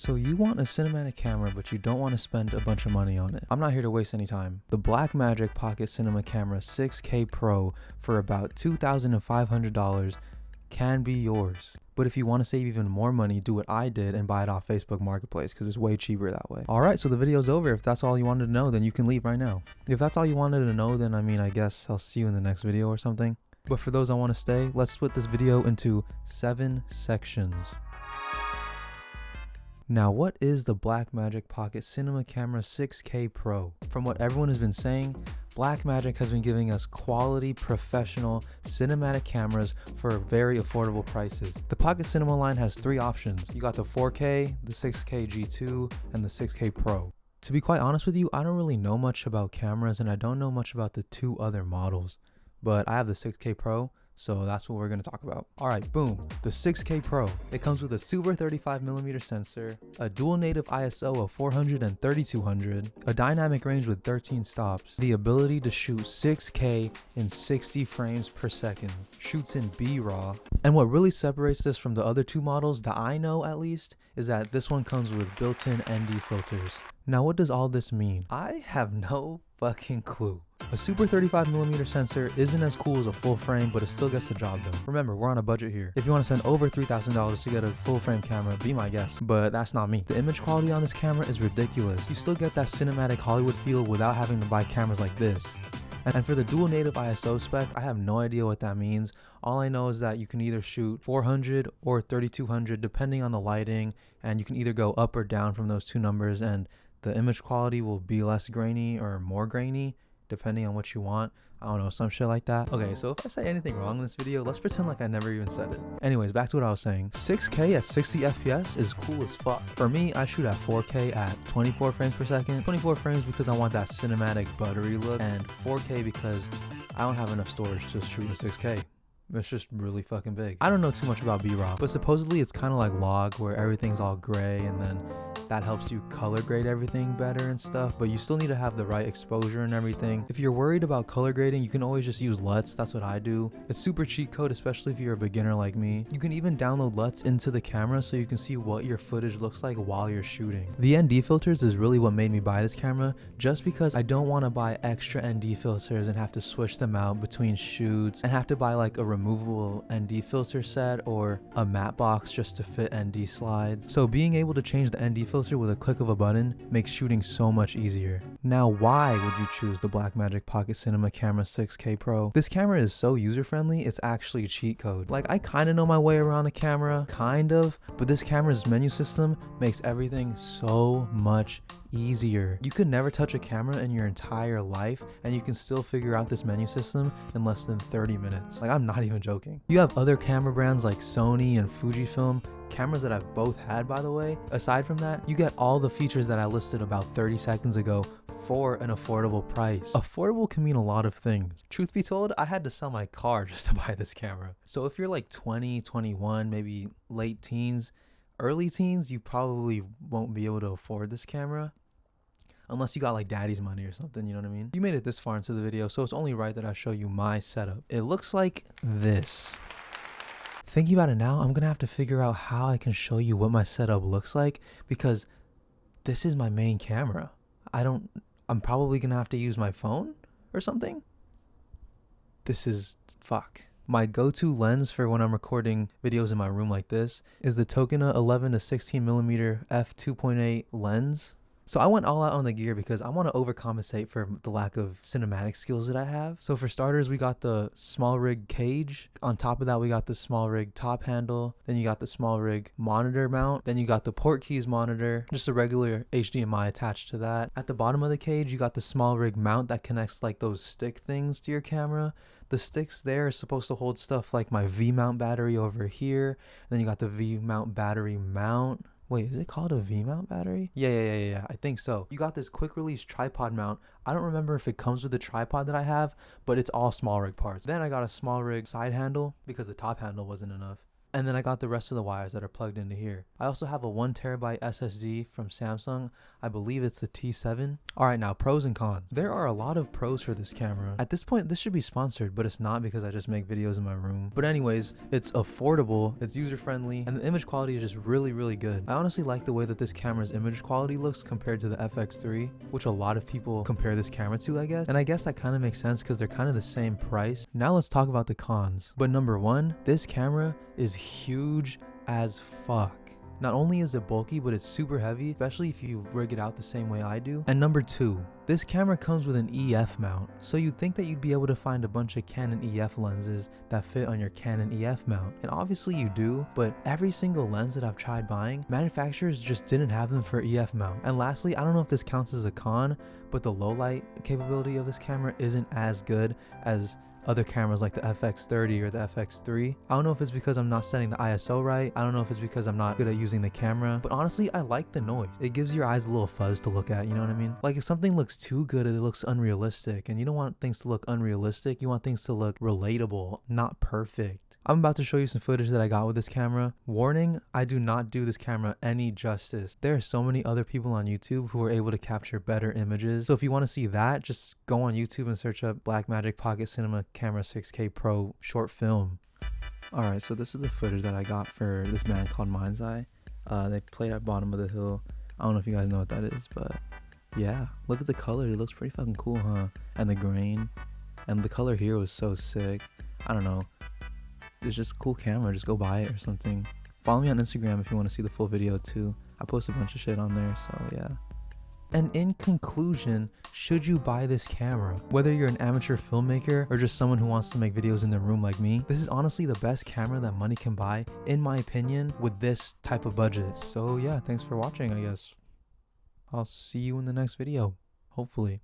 So you want a cinematic camera, but you don't want to spend a bunch of money on it. I'm not here to waste any time. The Blackmagic Pocket Cinema Camera 6K Pro for about $2,500 can be yours. But if you want to save even more money, do what I did and buy it off Facebook Marketplace because it's way cheaper that way. Alright, so the video's over. If that's all you wanted to know, then you can leave right now. If that's all you wanted to know, then I guess I'll see you in the next video or something. But for those that want to stay, let's split this video into 7 sections. Now, what is the Blackmagic Pocket Cinema Camera 6K Pro? From what everyone has been saying, Blackmagic has been giving us quality, professional, cinematic cameras for very affordable prices. The Pocket Cinema line has 3 options. You got the 4K, the 6K G2, and the 6K Pro. To be quite honest with you, I don't really know much about cameras and I don't know much about the 2 other models, but I have the 6K Pro, so that's what we're going to talk about. Alright, boom, the 6K Pro. It comes with a super 35mm sensor, a dual native ISO of 400 and 3200, a dynamic range with 13 stops, the ability to shoot 6K in 60 frames per second, shoots in B-RAW, and what really separates this from the other 2 models that I know at least is that this one comes with built-in ND filters. Now what does all this mean? I have no fucking clue. A super 35mm sensor isn't as cool as a full frame, but it still gets the job done. Remember, we're on a budget here. If you want to spend over $3,000 to get a full frame camera, be my guest, but that's not me. The image quality on this camera is ridiculous. You still get that cinematic Hollywood feel without having to buy cameras like this. And for the dual native ISO spec, I have no idea what that means. All I know is that you can either shoot 400 or 3200 depending on the lighting, and you can either go up or down from those 2 numbers, and the image quality will be less grainy or more grainy depending on what you want. I don't know, some shit like that. Okay, so if I say anything wrong in this video, let's pretend like I never even said it. Anyways, back to what I was saying. 6K at 60 FPS is cool as fuck. For me, I shoot at 4K at 24 frames per second. 24 frames because I want that cinematic buttery look, and 4K because I don't have enough storage to shoot in 6K. It's just really fucking big. I don't know too much about B-RAW, but supposedly it's kind of like log where everything's all gray and then that helps you color grade everything better and stuff, but you still need to have the right exposure and everything. If you're worried about color grading, you can always just use LUTs. That's what I do. It's super cheat code, especially if you're a beginner like me. You can even download LUTs into the camera so you can see what your footage looks like while you're shooting. The ND filters is really what made me buy this camera, just because I don't want to buy extra ND filters and have to switch them out between shoots and have to buy like a removable ND filter set or a matte box just to fit ND slides. So being able to change the ND filter with a click of a button makes shooting so much easier. Now, why would you choose the Blackmagic Pocket Cinema Camera 6K Pro? This camera is so user-friendly, it's actually cheat code. Like, I kind of know my way around a camera, kind of, but this camera's menu system makes everything so much easier. You could never touch a camera in your entire life and you can still figure out this menu system in less than 30 minutes. Like, I'm not even joking. You have other camera brands like Sony and Fujifilm, cameras that I've both had, by the way. Aside from that, you get all the features that I listed about 30 seconds ago for an affordable price. Affordable can mean a lot of things. Truth be told, I had to sell my car just to buy this camera. So if you're like 20, 21, maybe late teens, early teens, you probably won't be able to afford this camera. Unless you got like daddy's money or something, you know what I mean? You made it this far into the video, so it's only right that I show you my setup. It looks like this. Thinking about it now, I'm gonna have to figure out how I can show you what my setup looks like because this is my main camera. I'm probably gonna have to use my phone or something. This is fuck. My go-to lens for when I'm recording videos in my room like this is the Tokina 11 to 16mm f2.8 lens. So I went all out on the gear because I want to overcompensate for the lack of cinematic skills that I have. So for starters, we got the small rig cage. On top of that, we got the small rig top handle. Then you got the small rig monitor mount. Then you got the port keys monitor, just a regular HDMI attached to that. At the bottom of the cage, you got the small rig mount that connects like those stick things to your camera. The sticks there are supposed to hold stuff like my V-mount battery over here. And then you got the V-mount battery mount. Wait, is it called a V-mount battery? Yeah, I think so. You got this quick release tripod mount. I don't remember if it comes with the tripod that I have, but it's all small rig parts. Then I got a small rig side handle because the top handle wasn't enough. And then I got the rest of the wires that are plugged into here. I also have a 1TB SSD from Samsung. I believe it's the T7. Alright, now pros and cons. There are a lot of pros for this camera. At this point, this should be sponsored, but it's not because I just make videos in my room. But anyways, it's affordable, it's user-friendly, and the image quality is just really, really good. I honestly like the way that this camera's image quality looks compared to the FX3, which a lot of people compare this camera to, I guess. And I guess that kind of makes sense because they're kind of the same price. Now let's talk about the cons. But number one, this camera is huge as fuck. Not only is it bulky, but it's super heavy, especially if you rig it out the same way I do. And number two, this camera comes with an EF mount. So you'd think that you'd be able to find a bunch of Canon EF lenses that fit on your Canon EF mount. And obviously you do, but every single lens that I've tried buying, manufacturers just didn't have them for EF mount. And lastly, I don't know if this counts as a con, but the low light capability of this camera isn't as good as other cameras like the FX30 or the FX3. I don't know if it's because I'm not setting the ISO right. I don't know if it's because I'm not good at using the camera, but honestly, I like the noise. It gives your eyes a little fuzz to look at, you know what I mean? Like if something looks too good, it looks unrealistic, and you don't want things to look unrealistic. You want things to look relatable, not perfect. I'm about to show you some footage that I got with this camera. Warning, I do not do this camera any justice. There are so many other people on YouTube who are able to capture better images. So if you want to see that, just go on YouTube and search up Blackmagic Pocket Cinema Camera 6K Pro short film. Alright, so this is the footage that I got for this band called Mind's Eye. They played at Bottom of the Hill. I don't know if you guys know what that is, but yeah. Look at the color. It looks pretty fucking cool, huh? And the grain. And the color here was so sick. I don't know. It's just a cool camera. Just go buy it or something. Follow me on Instagram if you want to see the full video too. I post a bunch of shit on there, so yeah. And in conclusion, should you buy this camera? Whether you're an amateur filmmaker or just someone who wants to make videos in their room like me, this is honestly the best camera that money can buy, in my opinion, with this type of budget. So yeah, thanks for watching, I guess. I'll see you in the next video, hopefully.